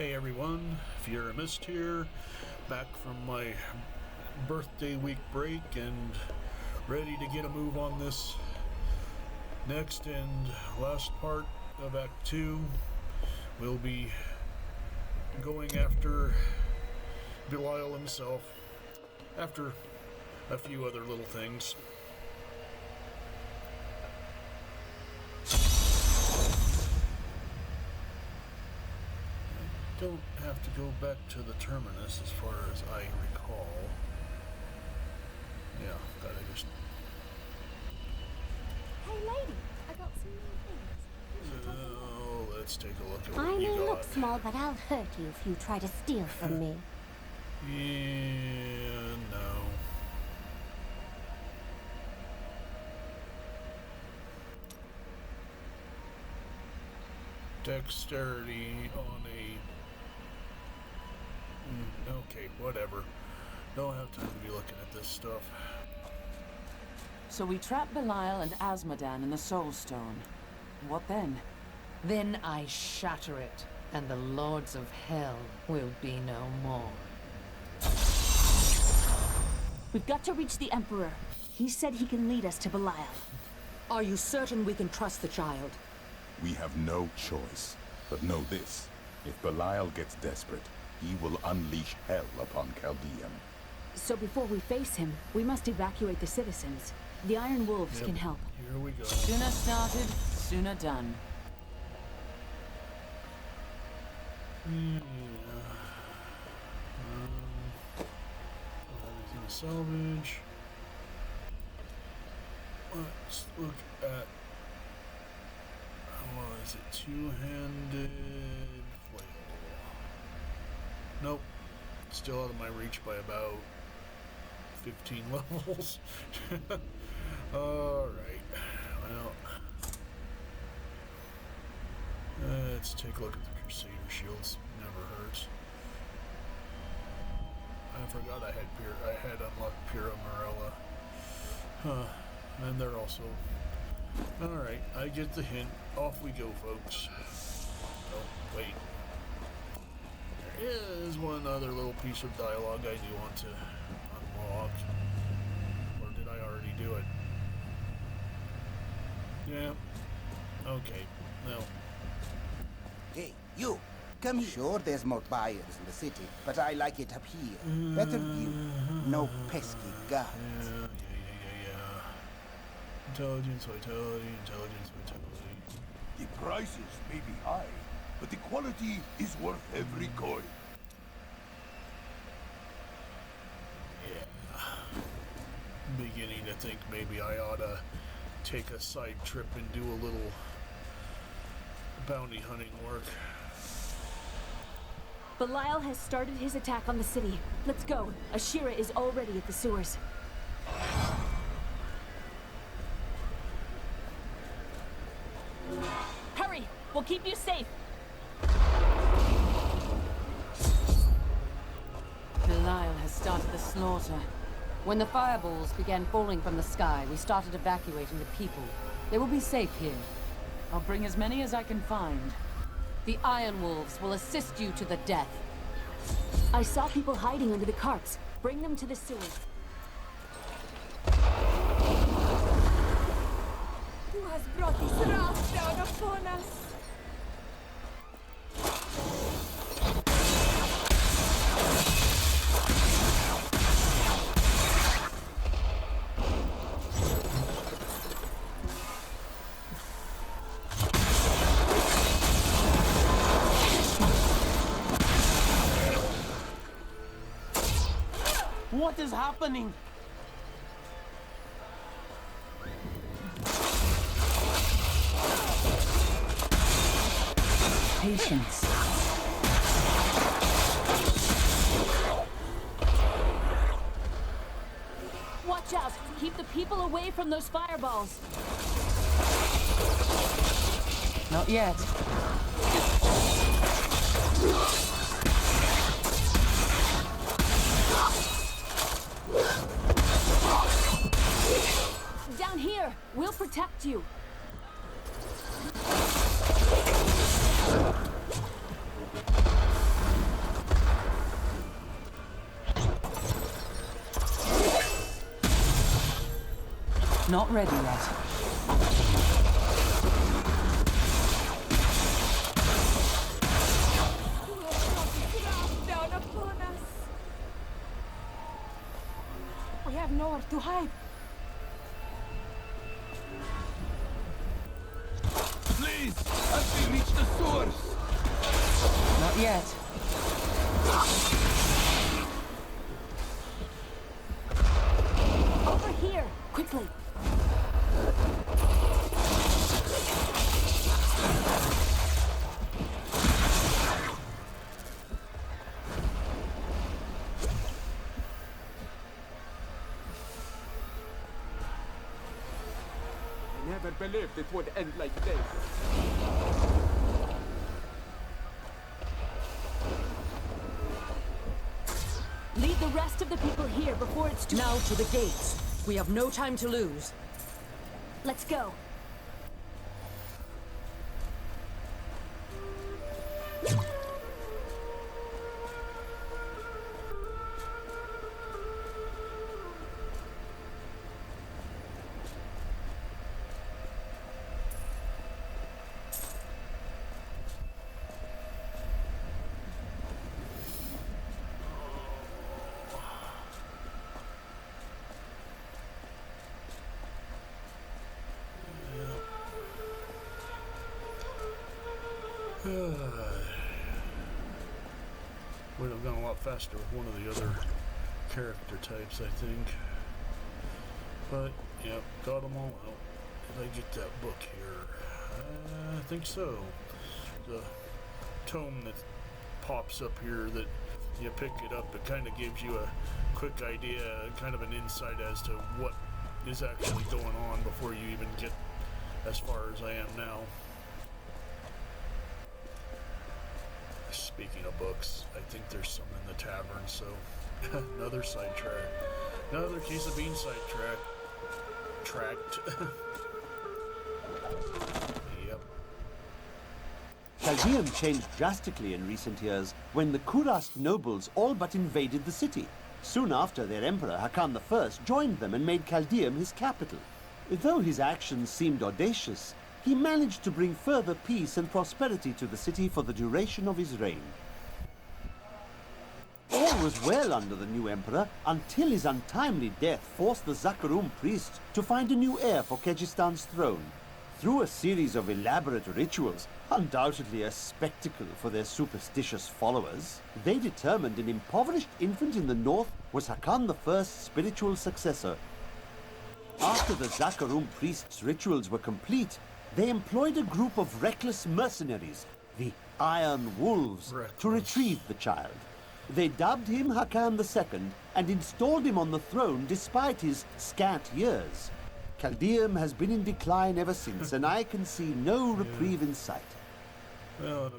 Hey everyone, Fiera Mist here, back from my birthday week break and ready to get a move on this next and last part of Act 2. We'll be going after Belial himself, after a few other little things. Don't have to go back to the terminus as far as I recall. Yeah, gotta just... Hey lady, I got some new things. Oh, let's take a look at I what you may got. look small, but I'll hurt you if you try to steal from me. Yeah, no. Dexterity on a... okay, whatever. Don't have time to be looking at this stuff. So we trap Belial and Asmodan in the Soul Stone. What then? Then I shatter it, and the Lords of Hell will be no more. We've got to reach the Emperor. He said he can lead us to Belial. Are you certain we can trust the child? We have no choice. But know this, if Belial gets desperate, he will unleash hell upon Chaldean. So before we face him, we must evacuate the citizens. The Iron Wolves can help. Here we go. Sooner started, sooner done. Everything salvage. Let's look at... what is it? Two-handed flail. Nope. Still out of my reach by about 15 levels. Alright. Well, let's take a look at the Crusader shields. Never hurts. I forgot I had unlocked Pura Morella. Huh. And they're also... Alright, I get the hint. Off we go, folks. Oh, wait. There is one other little piece of dialogue I do want to unlock. Or did I already do it? Yeah. Okay. No. Hey, you! Come here. Sure, there's more buyers in the city, but I like it up here. Better view. No pesky guards. Yeah. Intelligence, vitality, intelligence, vitality. The prices may be high, but the quality is worth every coin. Yeah. Beginning to think maybe I ought to take a side trip and do a little bounty hunting work. Belial has started his attack on the city. Let's go. Ashira is already at the sewers. Hurry! We'll keep you safe! Belial has started the slaughter. When the fireballs began falling from the sky, we started evacuating the people. They will be safe here. I'll bring as many as I can find. The Iron Wolves will assist you to the death. I saw people hiding under the carts. Bring them to the sewers. Who has brought this wrath down upon us? What is happening? Patience. Watch out! Keep the people away from those fireballs! Not yet. Down here! We'll protect you! Not ready yet. You have brought this wrath down upon us. We have nowhere to hide. Please, help me reach the source. Not yet. Over here! Quickly! I never believed it would end like this. Lead the rest of the people here before it's too... Now to the gates. We have no time to lose. Let's go. Would have gone a lot faster with one of the other character types, I think. But, yep, got them all out. Did I get that book here? I think so. The tome that pops up here that you pick it up, it kind of gives you a quick idea, kind of an insight as to what is actually going on before you even get as far as I am now. Speaking of books, I think there's some in the tavern, so another sidetrack. Another case of being sidetracked. Yep. Chaldeum changed drastically in recent years when the Kurast nobles all but invaded the city. Soon after, their emperor, Hakan I, joined them and made Chaldeum his capital. Though his actions seemed audacious, he managed to bring further peace and prosperity to the city for the duration of his reign. All was well under the new emperor until his untimely death forced the Zakarum priests to find a new heir for Kejistan's throne. Through a series of elaborate rituals, undoubtedly a spectacle for their superstitious followers, they determined an impoverished infant in the north was Hakan I's spiritual successor. After the Zakarum priests' rituals were complete, they employed a group of reckless mercenaries, the Iron Wolves, to retrieve the child. They dubbed him Hakan II and installed him on the throne despite his scant years. Chaldeum has been in decline ever since, and I can see no reprieve in sight. Well, and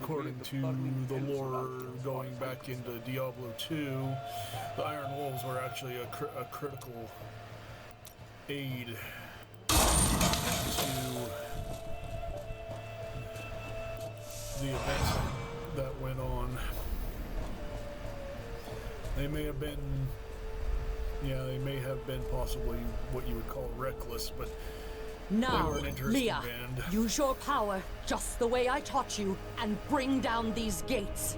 according to the lore going back into Diablo 2, the Iron Wolves were actually a critical aid to the events that went on. They may have been, possibly what you would call reckless, but they Now, were an interesting Leah, band. use your power just the way I taught you and bring down these gates.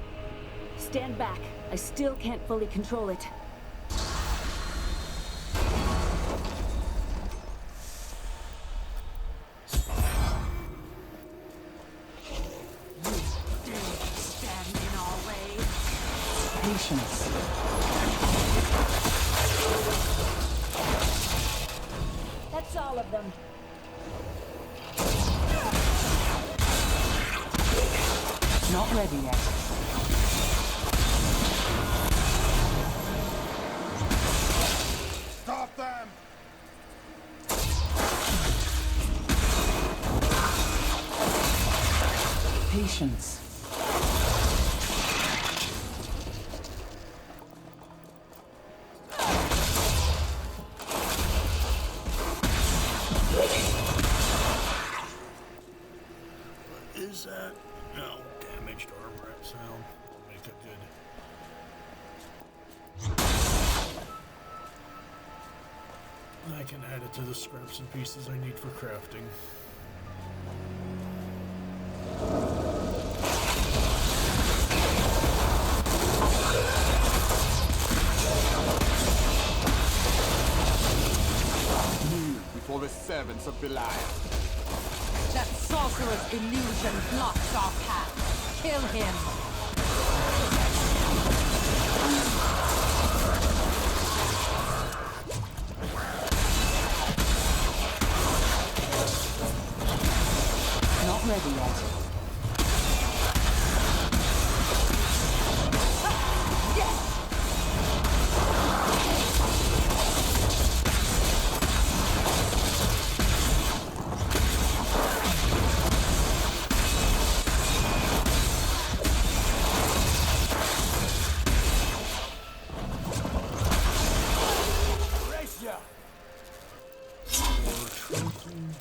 Stand back. I still can't fully control it. Patience. That's all of them. Not ready yet. Stop them! Patience. Is that? No, damaged armor at sound. Make it good. I can add it to the scraps and pieces I need for crafting. Before the servants of Belial. That sorcerer's illusion blocks our path. Kill him. Not ready yet.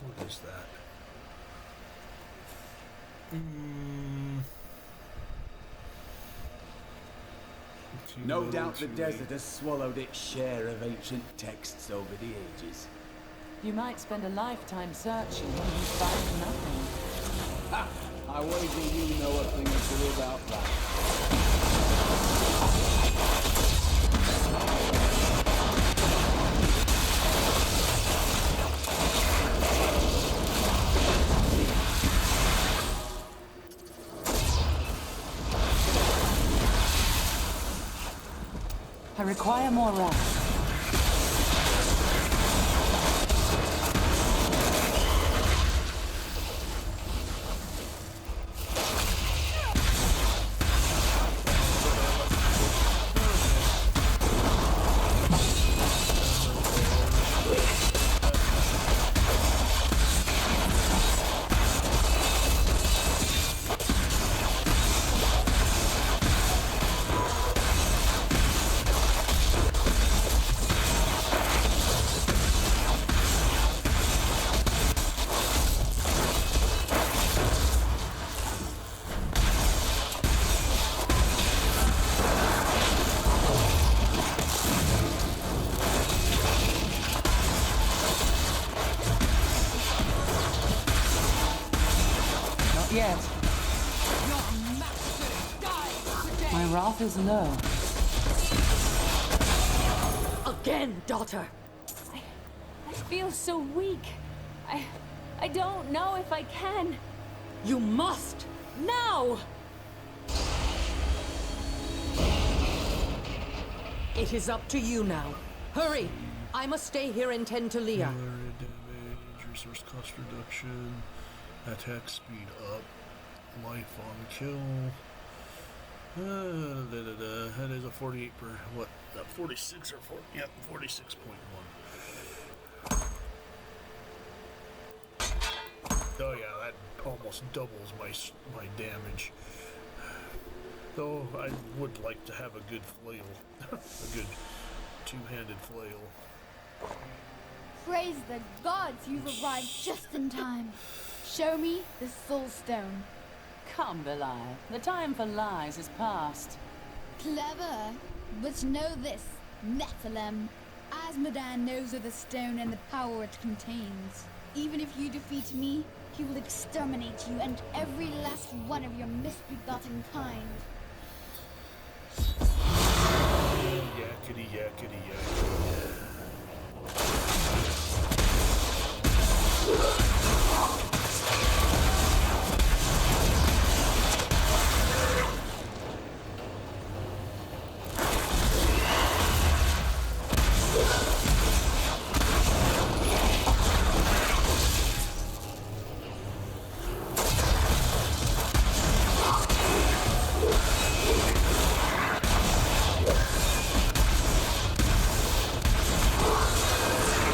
What is that? No doubt the desert has swallowed its share of ancient texts over the ages. You might spend a lifetime searching and you find nothing. Ha! I wager you know a thing or two about that. I require more rest. Yet. My wrath is low. Again, daughter. I feel so weak. I don't know if I can. You must! Now! It is up to you now. Hurry! I must stay here and tend to Leah. Damage, resource cost reduction, attack speed up, life on kill. That is a 48 per what? 46 or 4? Yep, 46.1. Oh yeah, that almost doubles my damage. Though I would like to have a good flail, a good two-handed flail. Praise the gods, you've arrived just in time. Show me the soul stone. Come, Belial. The time for lies is past. Clever. But know this, Nephilim. Asmodan knows of the stone and the power it contains. Even if you defeat me, he will exterminate you and every last one of your misbegotten kind. Yakety, yakety, yakety.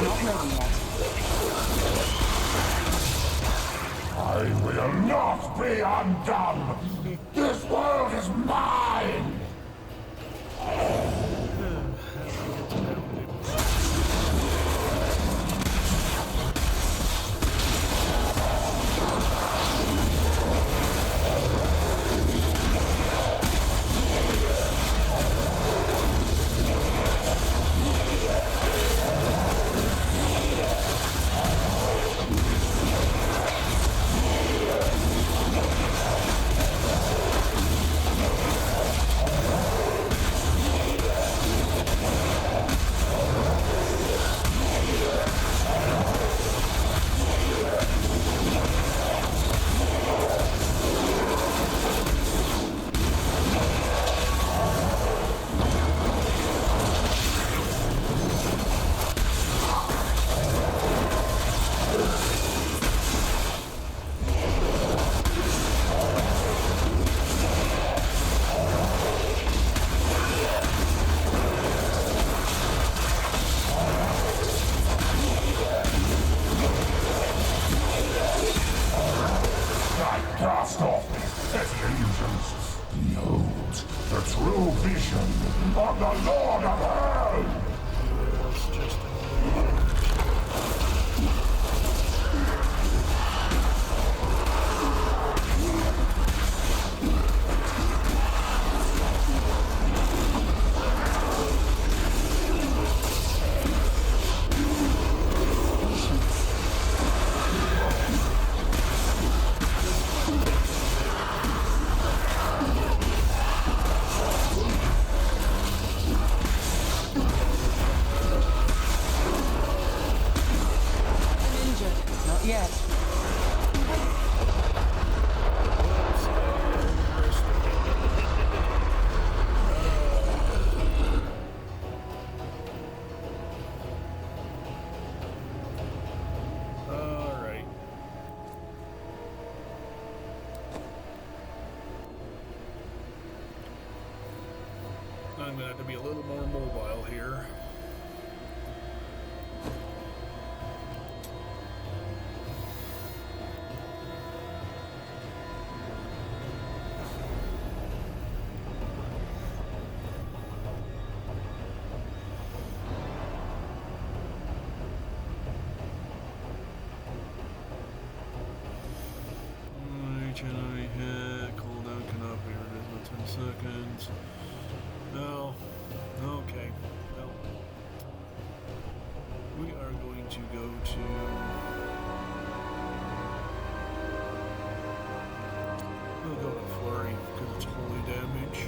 Not ready yet. true vision of the Lord of Hell! It's just Not yet. Alright. I'm gonna have to be a little more mobile here. HNI hit, cooldown cannot be reduced by 10 seconds. No. Okay. Well. We are going to go to... We'll go to Flurry, because it's holy damage.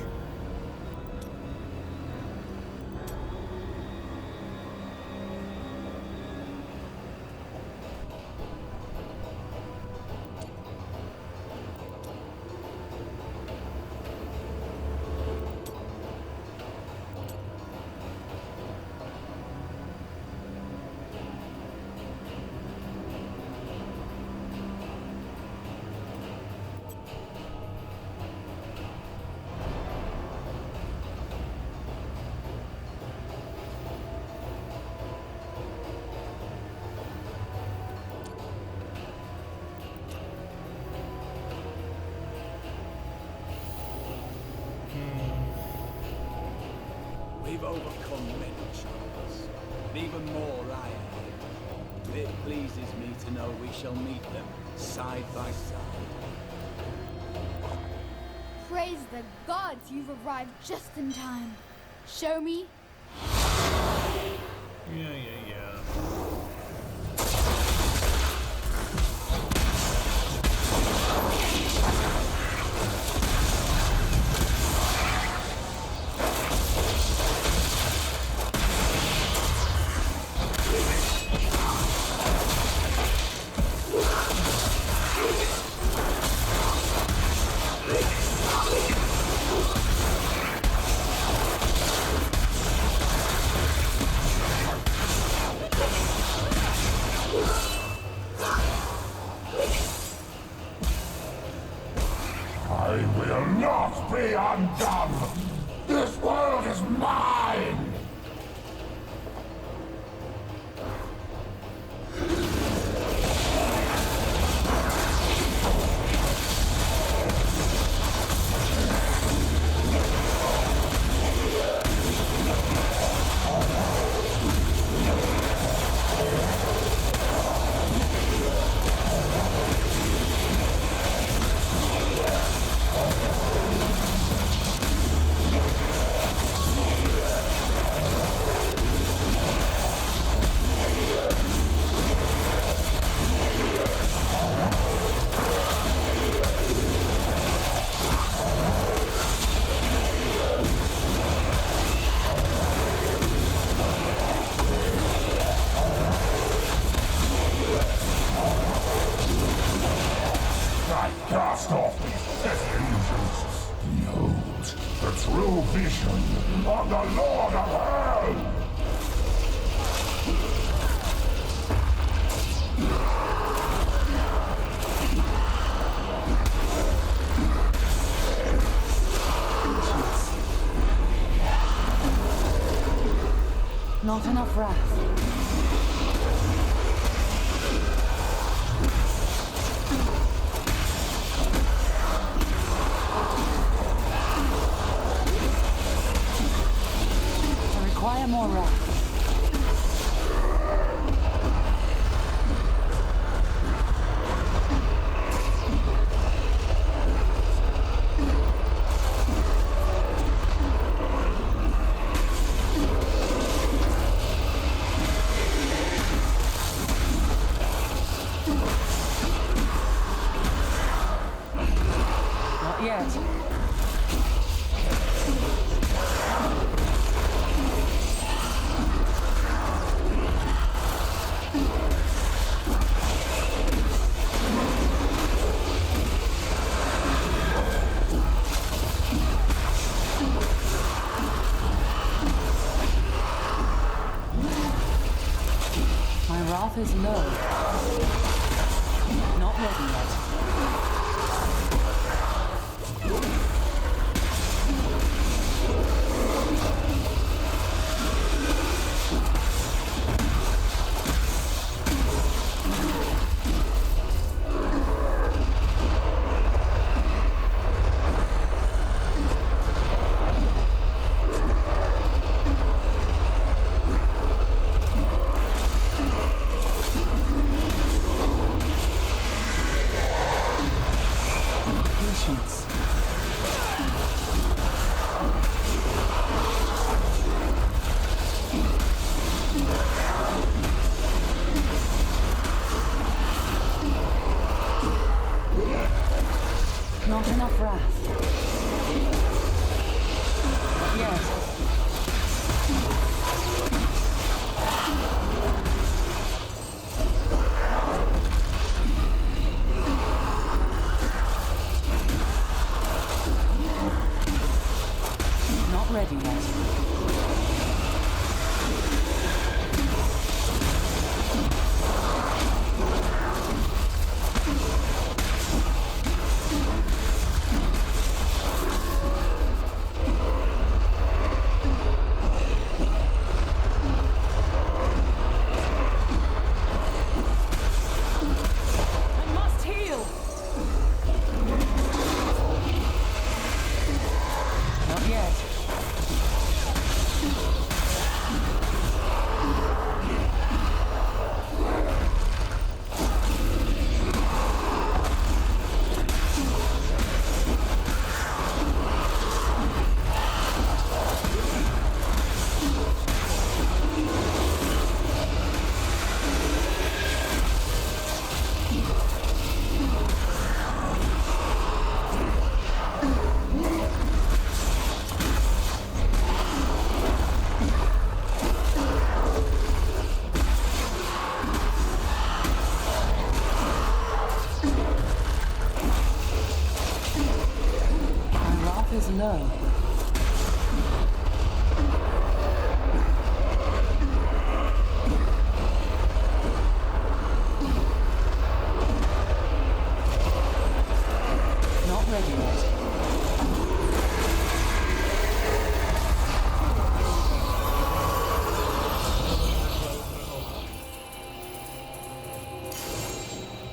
We've overcome many troubles, but even more lie ahead. It pleases me to know we shall meet them side by side. Praise the gods, you've arrived just in time. Show me. Yeah. I will not be undone! This world is mine! Cast off these dead illusions. Behold, the true vision of the Lord of Hell! Not enough wrath. wrath is low. Not ready yet. Not enough wrath. Yes. Not ready yet. Is low. Not ready yet.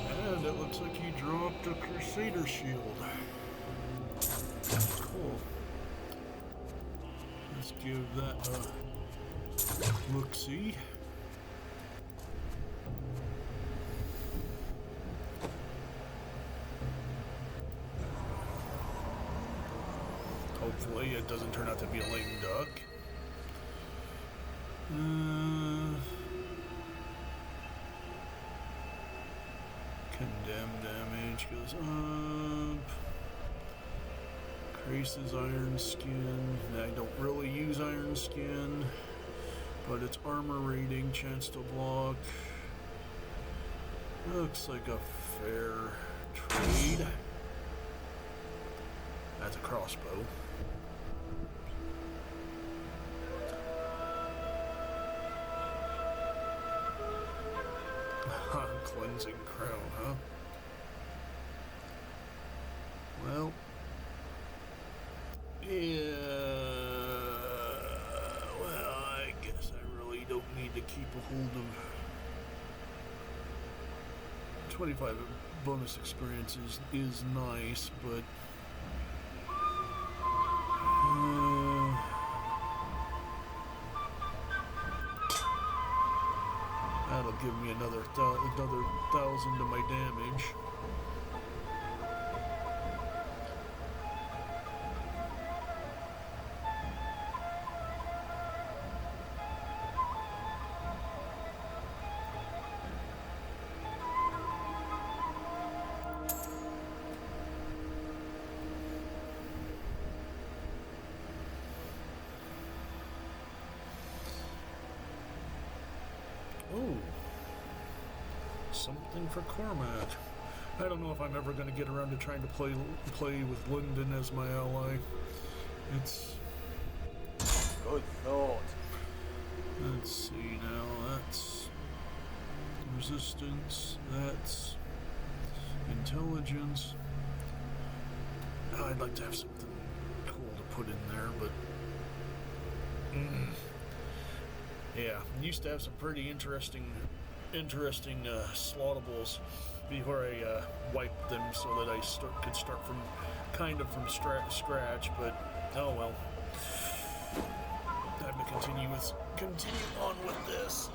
And it looks like he dropped a Crusader shield. Cool. Let's give that a look-see. Hopefully it doesn't turn out to be a lame duck. Condemn damage goes up. Increases iron skin. I don't really use iron skin, but it's armor rating, chance to block. Looks like a fair trade. That's a crossbow. Cleansing crown, huh? Well. Yeah, well, I guess I really don't need to keep a hold of 25 bonus experiences is nice, but that'll give me another 1,000 to my damage. Oh, something for Cormac. I don't know if I'm ever going to get around to trying to play with Lyndon as my ally. It's good thought. Let's see now. That's resistance. That's intelligence. Oh, I'd like to have something cool to put in there, but yeah, used to have some pretty interesting slottables before I wiped them, so that I could start from from scratch. But oh well. Time to continue on with this.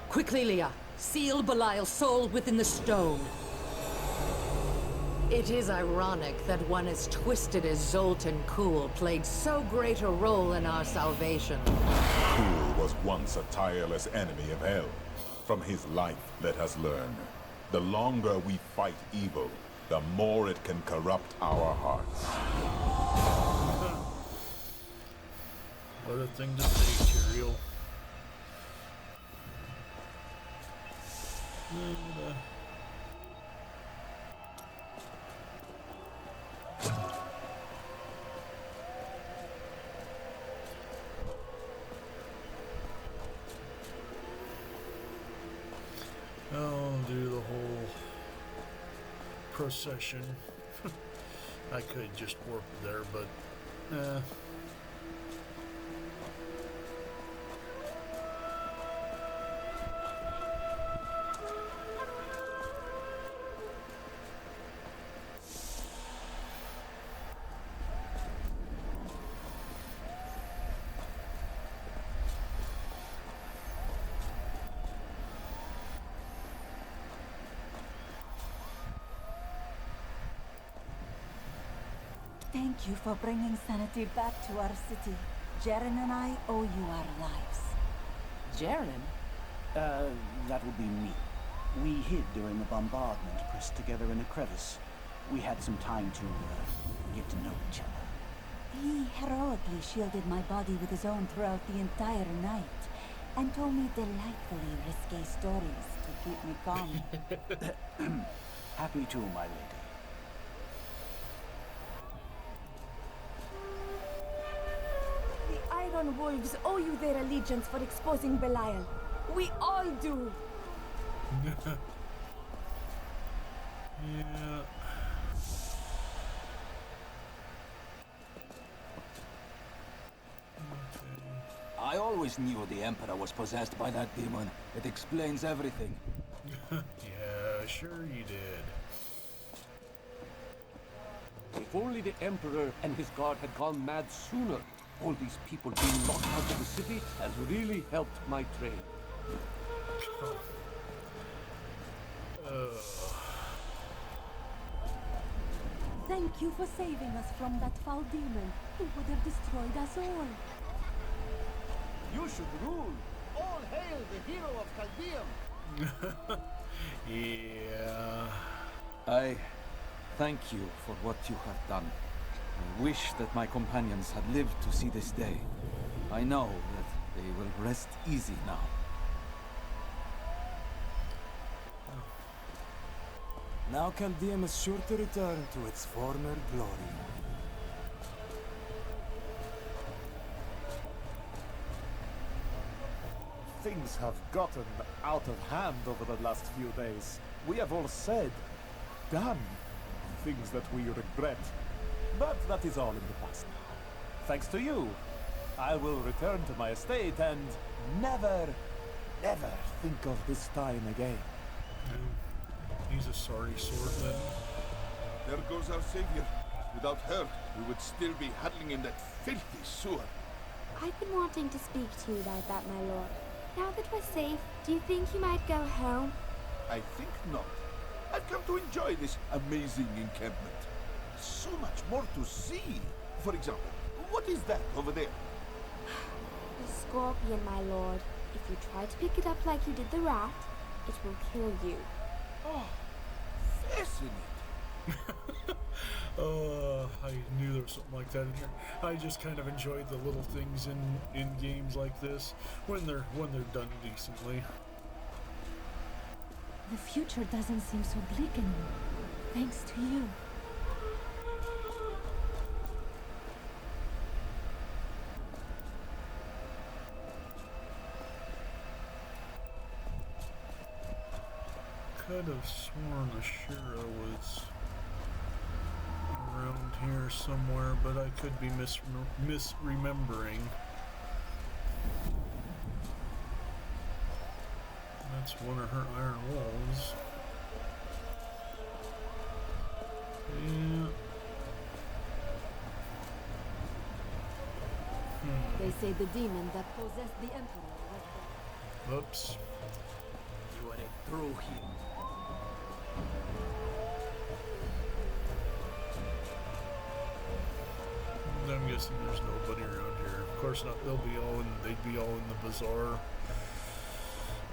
Quickly, Leah. Seal Belial's soul within the stone. It is ironic that one as twisted as Zoltan Kuhl played so great a role in our salvation. Kuhl was once a tireless enemy of hell. From his life, let us learn. The longer we fight evil, the more it can corrupt our hearts. What a thing to say, Tyrael. I'll do the whole procession. I could just warp there, but Thank you for bringing sanity back to our city. Jaren and I owe you our lives. Jaren? That would be me. We hid during the bombardment, pressed together in a crevice. We had some time to, get to know each other. He heroically shielded my body with his own throughout the entire night, and told me delightfully risque stories to keep me calm. Happy to, my lady. The Iron Wolves owe you their allegiance for exposing Belial. We all do! yeah. I always knew the Emperor was possessed by that demon. It explains everything. Yeah, sure you did. If only the Emperor and his guard had gone mad sooner. All these people being locked out of the city has really helped my trade. Thank you for saving us from that foul demon who would have destroyed us all. You should rule. All hail the hero of Chaldeum. Yeah. I thank you for what you have done. I wish that my companions had lived to see this day. I know that they will rest easy now. Now Chaldeum is sure to return to its former glory. Things have gotten out of hand over the last few days. We have all said, done, things that we regret. But that is all in the past now. Thanks to you, I will return to my estate and never, never think of this time again. He's a sorry swordman. There goes our savior. Without her, we would still be huddling in that filthy sewer. I've been wanting to speak to you about that, my lord. Now that we're safe, do you think you might go home? I think not. I've come to enjoy this amazing encampment. So much more to see. For example, what is that over there? The scorpion, my lord. If you try to pick it up like you did the rat, it will kill you. Oh, fascinating. I knew there was something like that in here. I just kind of enjoyed the little things in games like this when they're done decently. The future doesn't seem so bleak anymore, thanks to you. could have sworn Ashura was around here somewhere, but I could be misremembering. That's one of her iron walls. Yeah. They say the demon that possessed the Emperor was there. Oops. You want it through him. I'm guessing there's nobody around here. Of course not. They'd be all in the bazaar.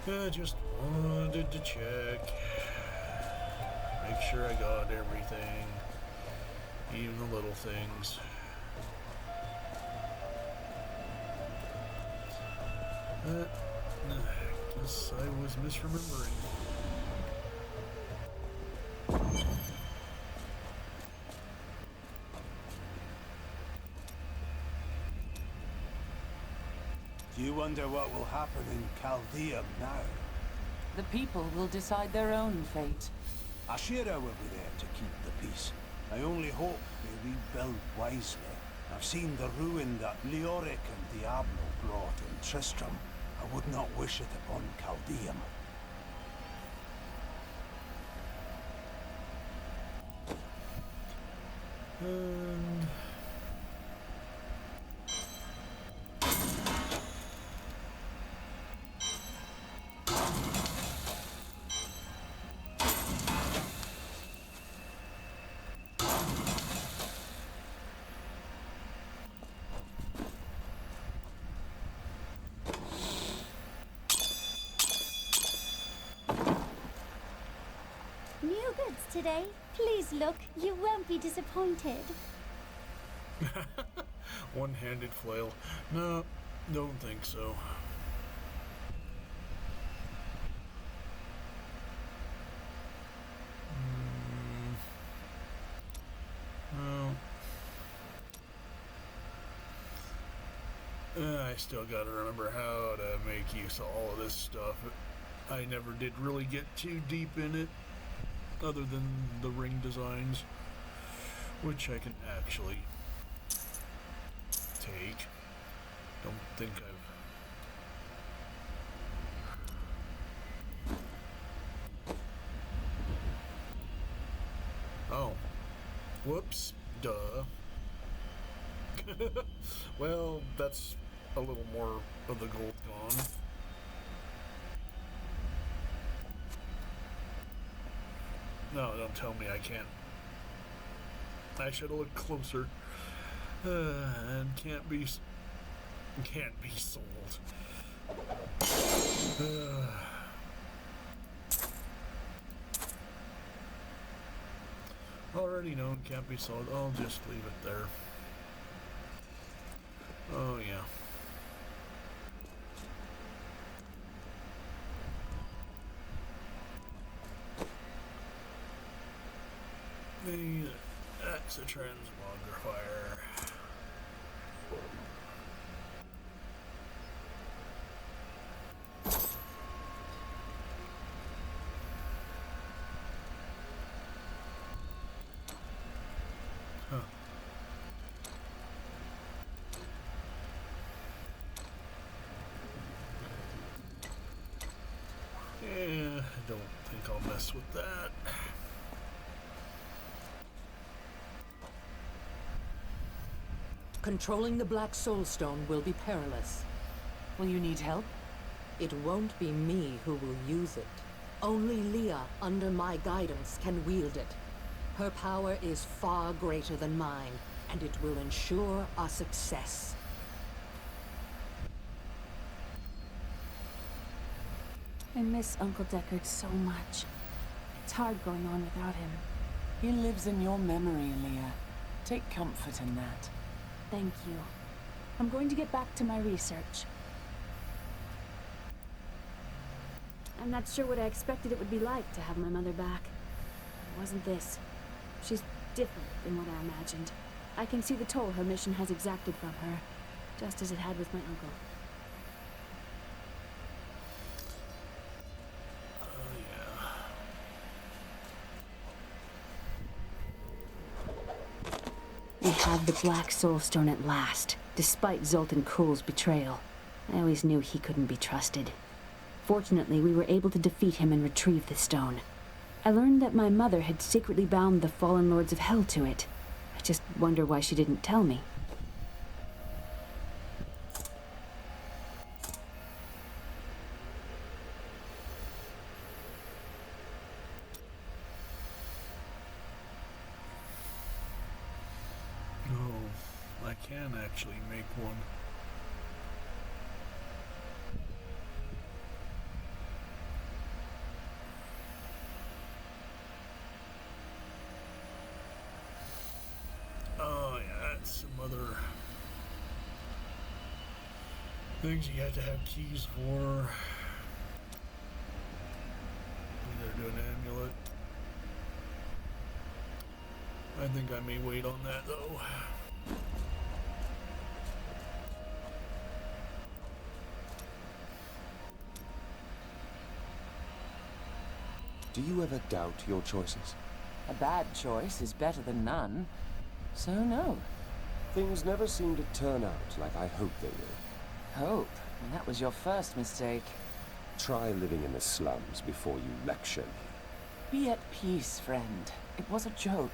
I just wanted to check. Make sure I got everything. Even the little things. I guess I was misremembering. Do you wonder what will happen in Chaldeum now? The people will decide their own fate. Ashira will be there to keep the peace. I only hope they rebuild wisely. I've seen the ruin that Leoric and Diablo brought in Tristram. I would not wish it upon Chaldeum. And New goods today. Please look. You won't be disappointed. one-handed flail. No, don't think so. I still gotta remember how to make use of all of this stuff. I never did really get too deep in it, other than the ring designs, which I can actually take. Don't think I've... Oh. Whoops. Duh. Well, that's a little more of the gold gone. No, don't tell me I can't. I should have looked closer. And can't be sold. Already known, can't be sold. I'll just leave it there. Oh yeah. That's a transmogrifier. Huh. Yeah, I don't think I'll mess with that. Controlling the Black Soulstone will be perilous. Will you need help? It won't be me who will use it. Only Leah, under my guidance, can wield it. Her power is far greater than mine, and it will ensure our success. I miss Uncle Deckard so much. It's hard going on without him. He lives in your memory, Leah. Take comfort in that. Thank you. I'm going to get back to my research. I'm not sure what I expected it would be like to have my mother back. It wasn't this. She's different than what I imagined. I can see the toll her mission has exacted from her, just as it had with my uncle. have the Black Soul Stone at last, despite Zoltan Kuhl's betrayal. I always knew he couldn't be trusted. Fortunately, we were able to defeat him and retrieve the stone. I learned that my mother had secretly bound the fallen lords of Hell to it. I just wonder why she didn't tell me. Oh, I can actually make one. Oh yeah, that's some other things you had to have keys for. You gotta do an amulet. I think I may wait on that though. Do you ever doubt your choices? A bad choice is better than none. So no. Things never seem to turn out like I hoped they would. Hope? And that was your first mistake. Try living in the slums before you lecture me. Be at peace, friend. It was a joke.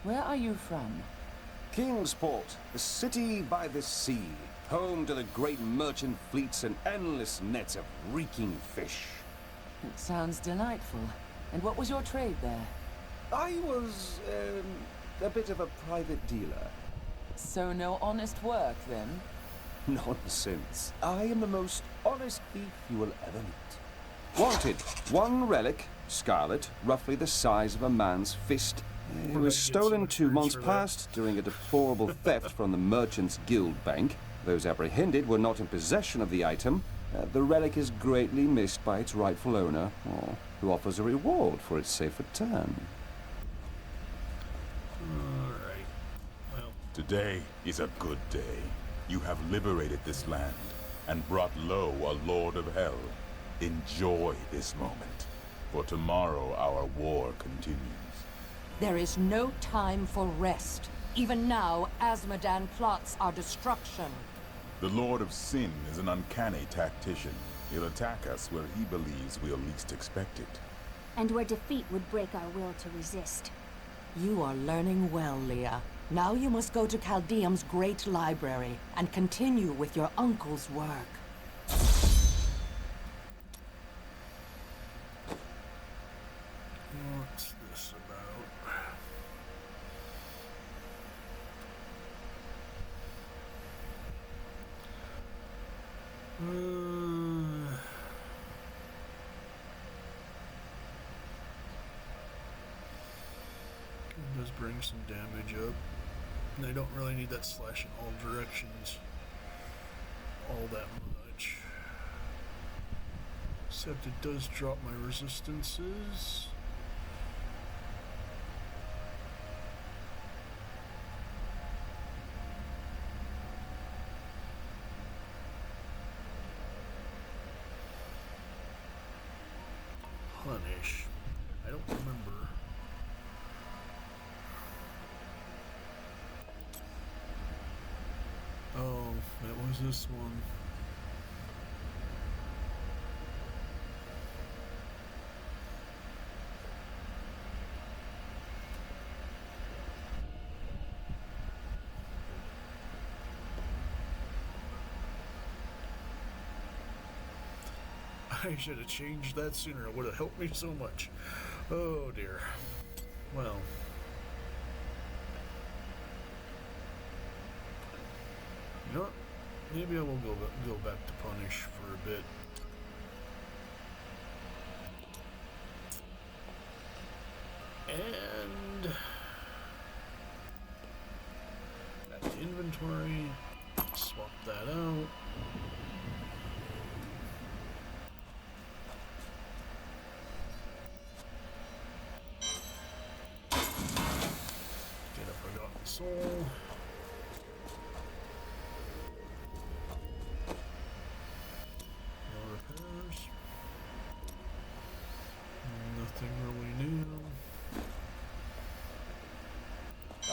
Where are you from? Kingsport, the city by the sea, home to the great merchant fleets and endless nets of reeking fish. It sounds delightful. And what was your trade there? I was, a bit of a private dealer. So no honest work, then? Nonsense. I am the most honest thief you will ever meet. Wanted, one relic, scarlet, roughly the size of a man's fist. It was stolen 2 months past during a deplorable theft from the Merchants Guild Bank. Those apprehended were not in possession of the item. The relic is greatly missed by its rightful owner, who offers a reward for its safe return. Alright. Well. Today is a good day. You have liberated this land and brought low a Lord of Hell. Enjoy this moment, for tomorrow our war continues. There is no time for rest. Even now, Azmodan plots our destruction. The Lord of Sin is an uncanny tactician. He'll attack us where he believes we'll least expect it. And where defeat would break our will to resist. You are learning well, Leah. Now you must go to Chaldeum's great library and continue with your uncle's work. What's this about? It does bring some damage up. And I don't really need that slash in all directions all that much. Except it does drop my resistances. Punish. I don't remember. Oh, that was this one. I should have changed that sooner. It would have helped me so much. Oh dear. Well. You know what? Maybe I will go back to punish for a bit. And back to inventory. Swap that out. Get a forgotten soul.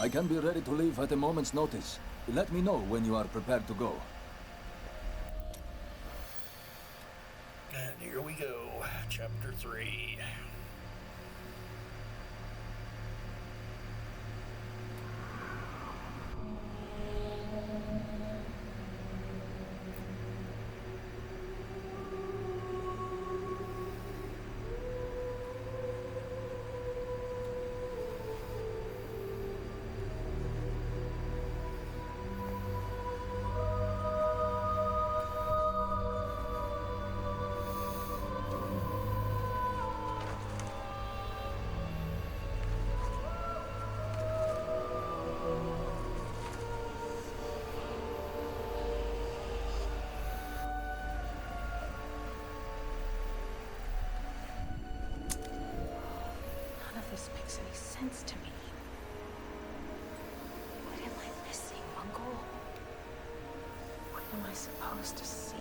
I can be ready to leave at a moment's notice. Let me know when you are prepared to go. And here we go, Chapter 3. None of this makes any sense to me. What am I missing, Uncle? What am I supposed to see?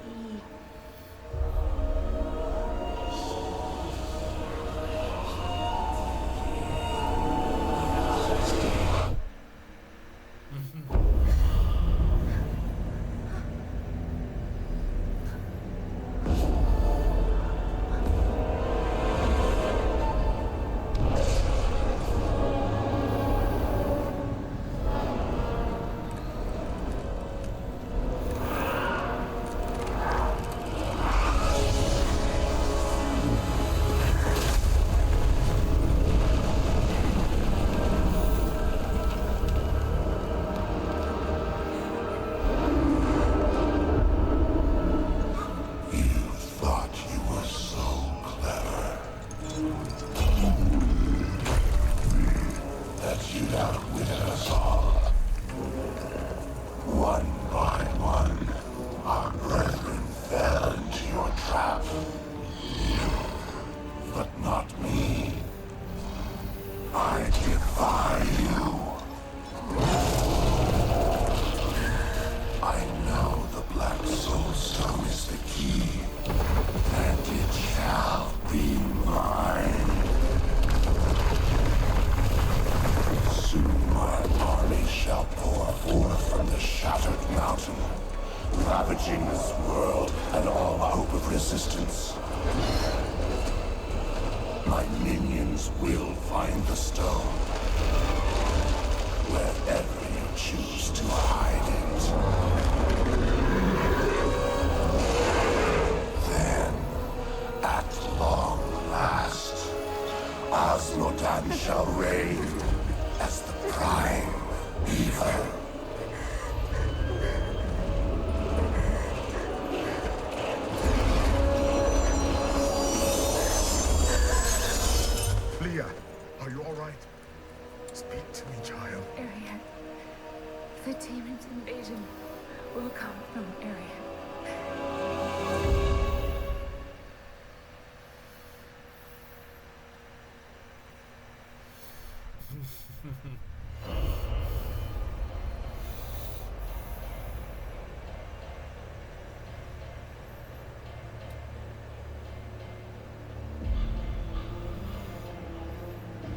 Ravaging this world and all hope of resistance. My minions will find the stone, wherever you choose to hide it. Then, at long last, Osmodan shall reign as the prime evil. Are you all right? Speak to me, child. Arian. The demon's invasion will come from Arian.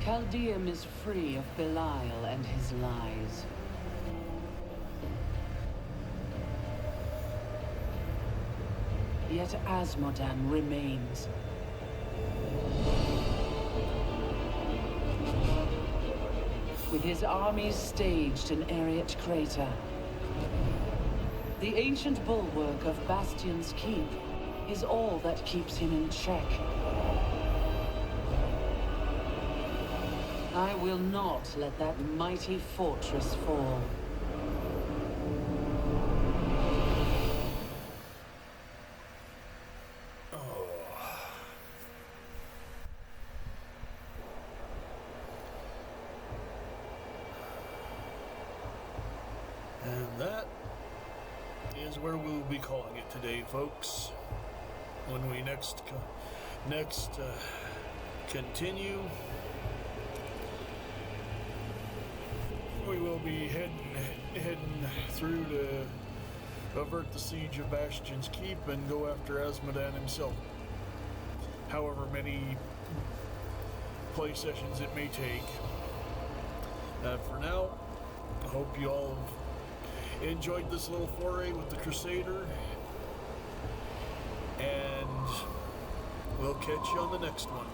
Chaldeum is free of Belial and his lies. Yet Asmodan remains. With his armies staged in Ariat Crater, the ancient bulwark of Bastion's Keep is all that keeps him in check. I will not let that mighty fortress fall. And that is where we'll be calling it today, folks. When we next continue, we will be heading through to avert the siege of Bastion's Keep and go after Asmodan himself. However many play sessions it may take. For now, I hope you all enjoyed this little foray with the Crusader. And we'll catch you on the next one.